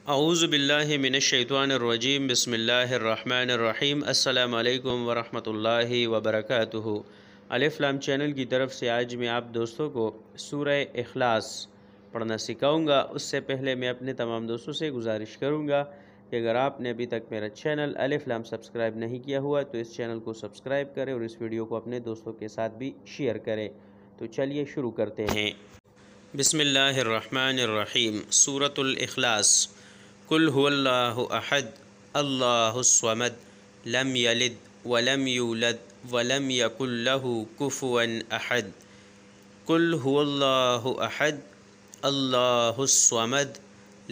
اعوذ باللہ من الشیطان الرجیم بسم اللہ الرحمن الرحیم السلام علیکم ورحمۃ اللہ وبرکاتہ۔ الف لام چینل کی طرف سے آج میں آپ دوستوں کو سورہ اخلاص پڑھنا سکھاؤں گا۔ اس سے پہلے میں اپنے تمام دوستوں سے گزارش کروں گا کہ اگر آپ نے ابھی تک میرا چینل الف لام سبسکرائب نہیں کیا ہوا تو اس چینل کو سبسکرائب کریں اور اس ویڈیو کو اپنے دوستوں کے ساتھ بھی شیئر کریں۔ تو چلیے شروع کرتے ہیں۔ بسم اللہ الرحمن الرحیم۔ سورۃ الاخلاص۔ قل هو اللہ احد اللہ الصمد لم یلد ولم یولد ولم یکن له کفوا احد۔ قل هو اللہ احد اللہ الصمد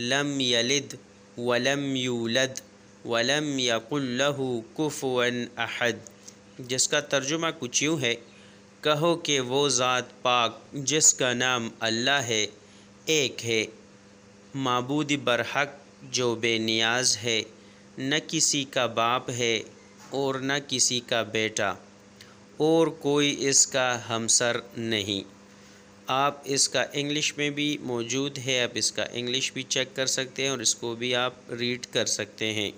لم یلد ولم یولد ولم یکن له کفوا احد، جس کا ترجمہ کچھ یوں ہے، کہو کہ وہ ذات پاک جس کا نام اللہ ہے ایک ہے، معبود برحق جو بے نیاز ہے، نہ کسی کا باپ ہے اور نہ کسی کا بیٹا، اور کوئی اس کا ہمسر نہیں۔ آپ اس کا انگلش میں بھی موجود ہے، آپ اس کا انگلش بھی چیک کر سکتے ہیں اور اس کو بھی آپ ریڈ کر سکتے ہیں۔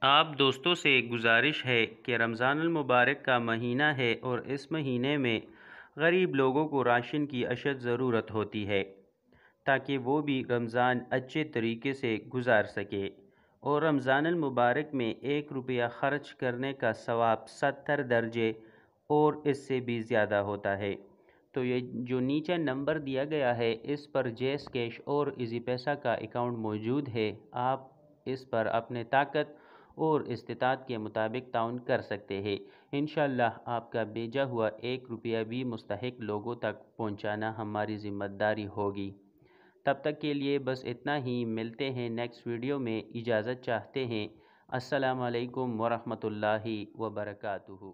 آپ دوستوں سے ایک گزارش ہے کہ رمضان المبارک کا مہینہ ہے اور اس مہینے میں غریب لوگوں کو راشن کی اشد ضرورت ہوتی ہے تاکہ وہ بھی رمضان اچھے طریقے سے گزار سکے، اور رمضان المبارک میں 1 روپیہ خرچ کرنے کا ثواب 70 درجے اور اس سے بھی زیادہ ہوتا ہے۔ تو یہ جو نیچے نمبر دیا گیا ہے اس پر جیس کیش اور ایزی پیسہ کا اکاؤنٹ موجود ہے، آپ اس پر اپنے طاقت اور استطاعت کے مطابق تعاون کر سکتے ہیں۔ انشاءاللہ آپ کا بھیجا ہوا 1 روپیہ بھی مستحق لوگوں تک پہنچانا ہماری ذمہ داری ہوگی۔ تب تک کے لیے بس اتنا ہی، ملتے ہیں نیکسٹ ویڈیو میں، اجازت چاہتے ہیں۔ السلام علیکم ورحمۃ اللہ وبرکاتہ۔